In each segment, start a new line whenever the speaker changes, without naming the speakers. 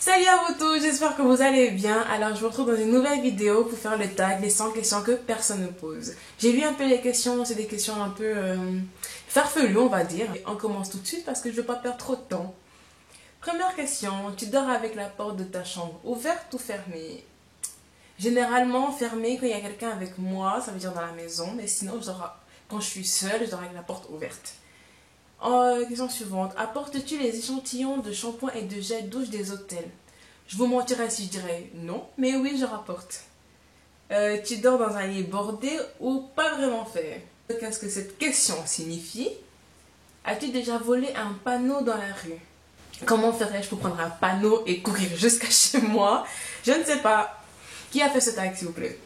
Salut à vous tous, j'espère que vous allez bien. Alors je vous retrouve dans une nouvelle vidéo pour faire le tag, les 100 questions que personne ne pose. J'ai vu un peu les questions, c'est des questions un peu farfelues on va dire. Et on commence tout de suite parce que je ne veux pas perdre trop de temps. Première question, tu dors avec la porte de ta chambre ouverte ou fermée? Généralement fermée quand il y a quelqu'un avec moi, ça veut dire dans la maison, mais sinon quand je suis seule, je dors avec la porte ouverte. Question suivante. Apportes-tu les échantillons de shampoing et de gel douche des hôtels? Je vous mentirais si je dirais non, mais oui, je rapporte. Tu dors dans un lit bordé ou pas vraiment fait? Qu'est-ce que cette question signifie? As-tu déjà volé un panneau dans la rue? Comment ferais-je pour prendre un panneau et courir jusqu'à chez moi? Je ne sais pas. Qui a fait ce tag, s'il vous plaît?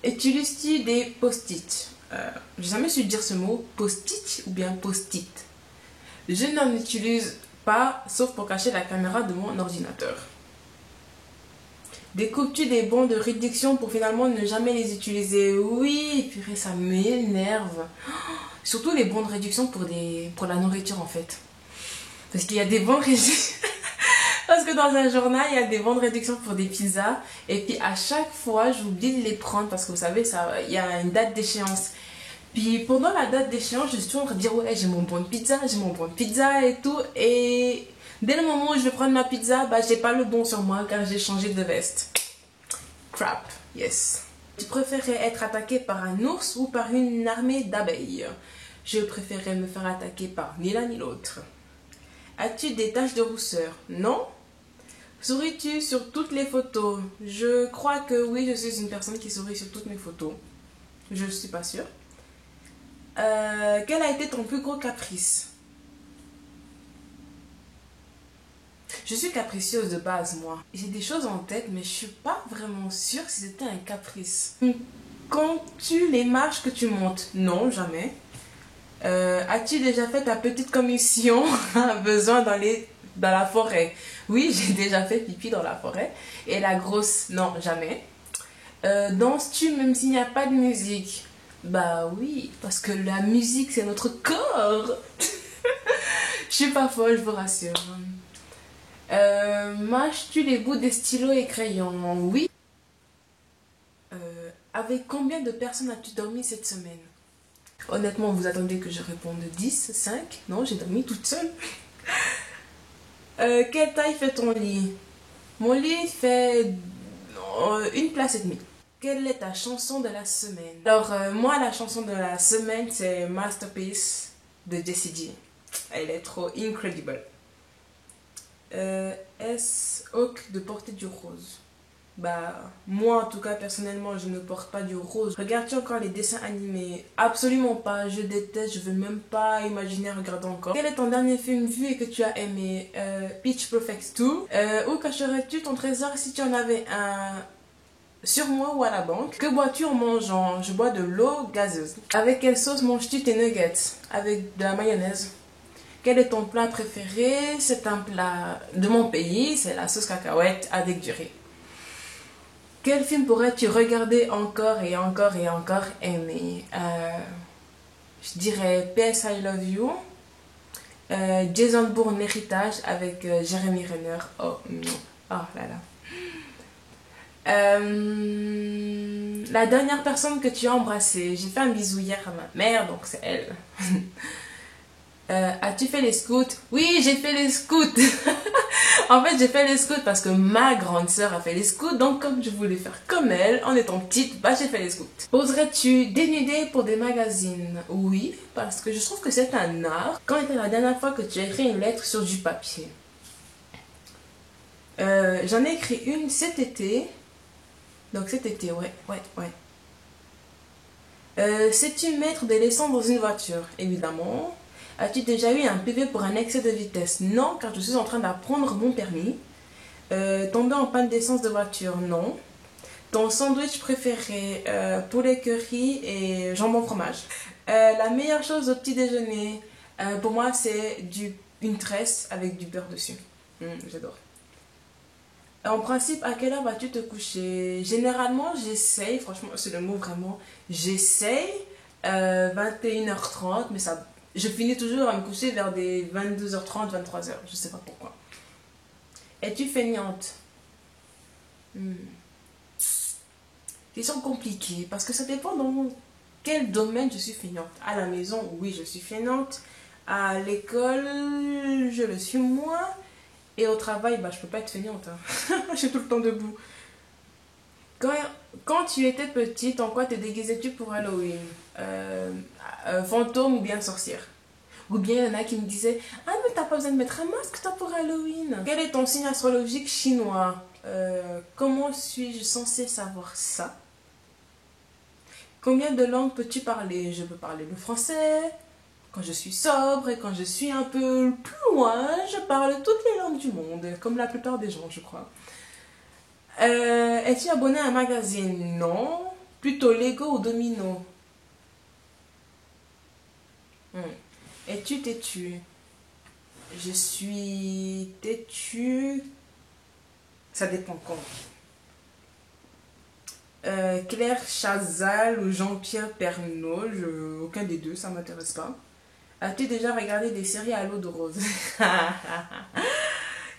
Utilises-tu des post-it? J'ai jamais su dire ce mot, post-it ou bien post-it. Je n'en utilise pas, sauf pour cacher la caméra de mon ordinateur. Découpes-tu des bons de réduction pour finalement ne jamais les utiliser? Oui, purée, ça m'énerve. Surtout les bons de réduction pour la nourriture en fait. Parce qu'il y a des bons de réduction. Parce que dans un journal, il y a des bons de réduction pour des pizzas. Et puis à chaque fois, j'oublie de les prendre parce que vous savez, il y a une date d'échéance. Puis pendant la date d'échéance, je suis toujours en train de dire ouais, j'ai mon bon de pizza, j'ai mon bon de pizza et tout. Et dès le moment où je vais prendre ma pizza, bah j'ai pas le bon sur moi car j'ai changé de veste. Crap, yes. Tu préférais être attaqué par un ours ou par une armée d'abeilles? Je préférais me faire attaquer par ni l'un ni l'autre. As-tu des taches de rousseur? Non. Souris-tu sur toutes les photos? Je crois que oui, je suis une personne qui sourit sur toutes mes photos. Je ne suis pas sûre. Quel a été ton plus gros caprice? Je suis capricieuse de base, moi. J'ai des choses en tête, mais je suis pas vraiment sûre si c'était un caprice. Comptes-tu les marches que tu montes? Non, jamais. As-tu déjà fait ta petite commission à besoin dans la forêt? Oui, j'ai déjà fait pipi dans la forêt. Et la grosse, non, jamais. Danses-tu même s'il n'y a pas de musique? Bah oui, parce que la musique c'est notre corps. Je suis pas folle, je vous rassure. Mâches-tu les bouts des stylos et crayons? Oui. Avec combien de personnes as-tu dormi cette semaine? Honnêtement, vous attendez que je réponde 10, 5? Non, j'ai dormi toute seule. Quelle taille fait ton lit? Mon lit fait une place et demie. Quelle est ta chanson de la semaine? Alors, moi, la chanson de la semaine, c'est Masterpiece de Jessie J. Elle est trop incredible. Est-ce ok de porter du rose? Bah, moi en tout cas, personnellement, je ne porte pas du rose. Regardes-tu encore les dessins animés? Absolument pas, je déteste, je veux même pas imaginer regarder encore. Quel est ton dernier film vu et que tu as aimé? Pitch Perfect 2. Où cacherais-tu ton trésor si tu en avais un sur moi ou à la banque? Que bois-tu en mangeant? Je bois de l'eau gazeuse. Avec quelle sauce manges-tu tes nuggets? Avec de la mayonnaise. Quel est ton plat préféré? C'est un plat de mon pays, c'est la sauce cacahuète avec du riz. Quel film pourrais-tu regarder encore et encore et encore aimer? Je dirais PS I Love You. Jason Bourne Héritage avec Jeremy Renner. Oh, oh là là. La dernière personne que tu as embrassée. J'ai fait un bisou hier à ma mère, donc c'est elle. As-tu fait les scouts? Oui, j'ai fait les scouts. En fait, j'ai fait les scouts parce que ma grande sœur a fait les scouts. Donc, comme je voulais faire comme elle, en étant petite, bah j'ai fait les scouts. Oserais-tu dénuder pour des magazines? Oui, parce que je trouve que c'est un art. Quand était la dernière fois que tu as écrit une lettre sur du papier? J'en ai écrit une cet été. Donc cet été, ouais. Sais-tu mettre de l'essence dans une voiture? Évidemment. As-tu déjà eu un PV pour un excès de vitesse? Non, car je suis en train d'apprendre mon permis. Tomber en panne d'essence de voiture? Non. Ton sandwich préféré? Poulet curry et jambon fromage. La meilleure chose au petit déjeuner, pour moi, c'est une tresse avec du beurre dessus. J'adore. En principe, à quelle heure vas-tu te coucher? Généralement, j'essaye, franchement, c'est le mot vraiment, j'essaye 21h30, mais ça, Je finis toujours à me coucher vers des 22h30, 23h. Je sais pas pourquoi. Es-tu feignante? Question compliquée parce que ça dépend dans quel domaine je suis feignante. À la maison, oui, je suis feignante. À l'école, je le suis moins. Et au travail, bah, je peux pas être feignante. Hein. Je suis tout le temps debout. Quand, quand tu étais petite, en quoi te déguisais-tu pour Halloween? Fantôme ou bien sorcière? Ou bien il y en a qui me disaient: ah, mais t'as pas besoin de mettre un masque toi pour Halloween. Quel est ton signe astrologique chinois? Comment suis-je censée savoir ça? Combien de langues peux-tu parler? Je peux parler le français, quand je suis sobre, et quand je suis un peu plus loin, je parle toutes les langues du monde, comme la plupart des gens, je crois. Es-tu abonné à un magazine? Non. Plutôt Lego ou Domino? Hmm. Es-tu têtu? Je suis têtu. Ça dépend quand. Claire Chazal ou Jean-Pierre Pernaut, aucun des deux, ça m'intéresse pas. As-tu déjà regardé des séries à l'eau de rose?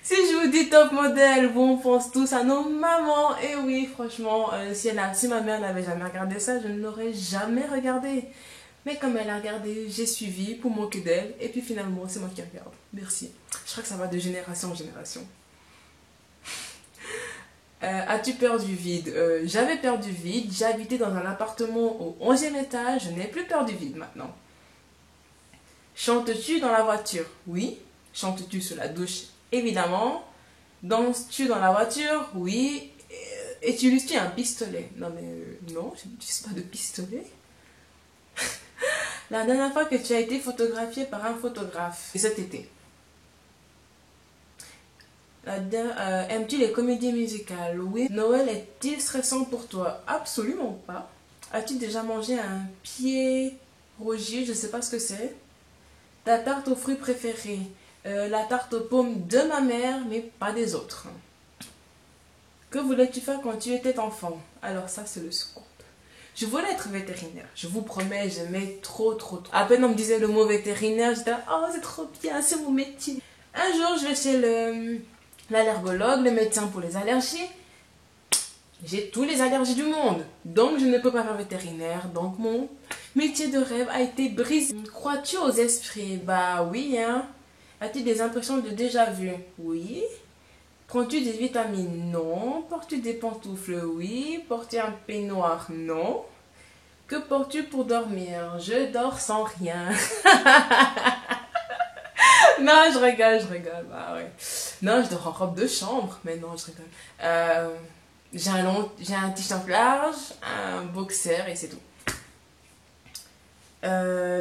Si je vous dis top modèle, vous on pense tous à nos mamans. Et oui, franchement, si ma mère n'avait jamais regardé ça, je ne l'aurais jamais regardé. Mais comme elle a regardé, j'ai suivi pour moquer d'elle. Et puis finalement, c'est moi qui regarde. Merci. Je crois que ça va de génération en génération. As-tu peur du vide? J'avais peur du vide. J'ai habité dans un appartement au 11e étage. Je n'ai plus peur du vide maintenant. Chantes-tu dans la voiture? Oui. Chantes-tu sous la douche? Évidemment. Danses-tu dans la voiture? Oui. Utilises-tu un pistolet? Non mais non, je n'utilise pas de pistolet. La dernière fois que tu as été photographiée par un photographe? Cet été. Aimes-tu les comédies musicales? Oui. Noël est-il stressant pour toi? Absolument pas. As-tu déjà mangé un pied Roger? Je sais pas ce que c'est. Ta tarte aux fruits préférée? La tarte aux pommes de ma mère, mais pas des autres. Que voulais-tu faire quand tu étais enfant? Alors ça, c'est le scoop. Je voulais être vétérinaire. Je vous promets, j'aimais trop. À peine on me disait le mot vétérinaire, j'étais là, oh, c'est trop bien, c'est mon métier. Un jour, je vais chez l'allergologue, le médecin pour les allergies. J'ai tous les allergies du monde. Donc, je ne peux pas faire vétérinaire. Donc, mon métier de rêve a été brisé. Crois-tu aux esprits? Bah oui, hein. As-tu des impressions de déjà-vu? Oui. Prends-tu des vitamines? Non. Portes-tu des pantoufles? Oui. Portes-tu un peignoir? Non. Que portes-tu pour dormir? Je dors sans rien. Non, je rigole. Bah ouais. Non, je dors en robe de chambre. Mais non, je rigole. J'ai un t-shirt large, un boxer et c'est tout.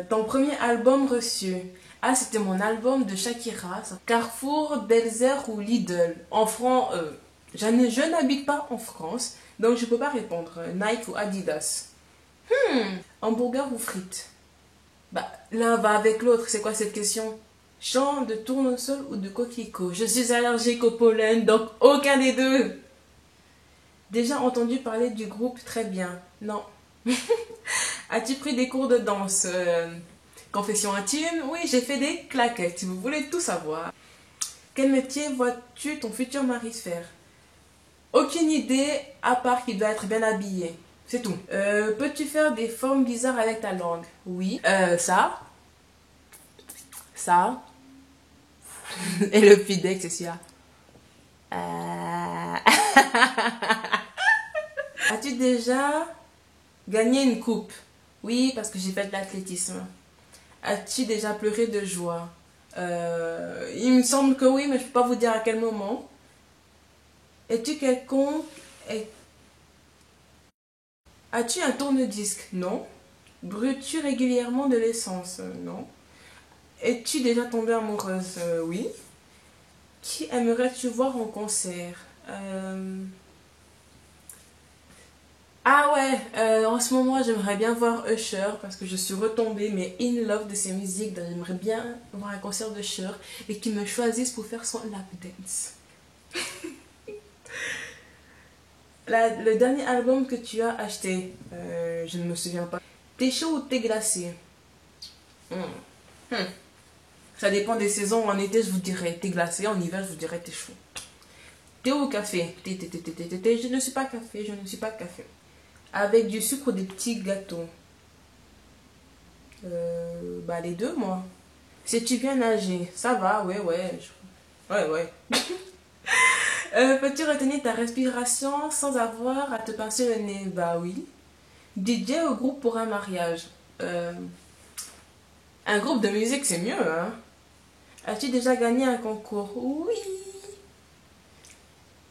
Ton premier album reçu? Ah, c'était mon album de Shakira. Carrefour, Belzer ou Lidl? Je n'habite pas en France, donc je peux pas répondre. Nike ou Adidas? Hamburger ou frites? Bah, l'un va avec l'autre. C'est quoi cette question? Champ de tournesol ou de coquelicot? Je suis allergique au pollen, donc aucun des deux. Déjà entendu parler du groupe Très Bien? Non. As-tu pris des cours de danse? Confession intime? Oui, j'ai fait des claquettes, si vous voulez tout savoir. Quel métier vois-tu ton futur mari faire? Aucune idée, à part qu'il doit être bien habillé. C'est tout. Peux-tu faire des formes bizarres avec ta langue? Oui. Ça. Et le pidex, c'est celui-là. As-tu déjà gagné une coupe? Oui, parce que j'ai fait de l'athlétisme. As-tu déjà pleuré de joie? Il me semble que oui, mais je ne peux pas vous dire à quel moment. Es-tu quelconque? As-tu un tourne-disque? Non. Brûles-tu régulièrement de l'essence? Non. Es-tu déjà tombée amoureuse? Oui. Qui aimerais-tu voir en concert? Ah ouais, en ce moment j'aimerais bien voir Usher parce que je suis retombée mais in love de ses musiques. Donc j'aimerais bien voir un concert d'Usher et qu'il me choisisse pour faire son lap dance. Le dernier album que tu as acheté, je ne me souviens pas. T'es chaud ou t'es glacé? Hmm. Ça dépend des saisons. En été, je vous dirais thé glacé. En hiver, je vous dirais thé chaud. Thé ou café? Thé. Je ne suis pas café. Je ne suis pas café. Avec du sucre ou des petits gâteaux? Bah les deux, moi. Si tu viens nager, ça va, ouais, ouais. Ouais, ouais. Peux-tu retenir ta respiration sans avoir à te pincer le nez? Bah oui. DJ au groupe pour un mariage. Euh, un groupe de musique, c'est mieux, hein? As-tu déjà gagné un concours? Oui.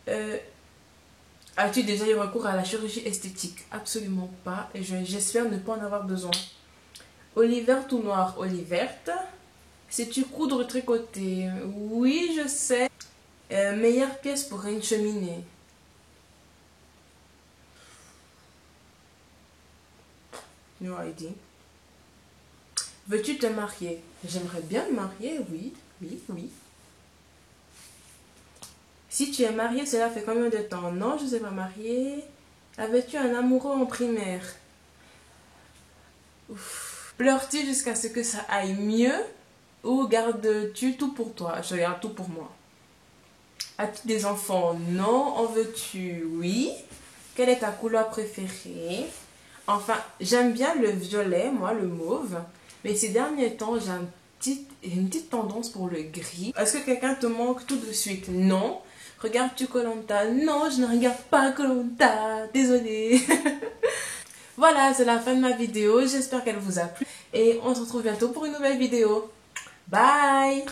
Euh, As-tu déjà eu recours à la chirurgie esthétique? Absolument pas. Et j'espère ne pas en avoir besoin. Olive verte ou noire? Olive verte. Sais-tu coudre ou tricoter? Oui, je sais. Meilleure pièce pour une cheminée? No idea. Veux-tu te marier? J'aimerais bien me marier, oui, oui, oui. Si tu es marié, cela fait combien de temps? Non, je ne sais pas marier. Avais-tu un amoureux en primaire? Ouf. Pleures-tu jusqu'à ce que ça aille mieux? Ou gardes-tu tout pour toi? Je garde tout pour moi. As-tu des enfants? Non. En veux-tu? Oui. Quelle est ta couleur préférée? Enfin, j'aime bien le violet, moi, le mauve. Mais ces derniers temps, une petite tendance pour le gris. Est-ce que quelqu'un te manque tout de suite? Non. Regardes-tu koh? Non, je ne regarde pas koh. Désolée. Voilà, c'est la fin de ma vidéo. J'espère qu'elle vous a plu. Et on se retrouve bientôt pour une nouvelle vidéo. Bye!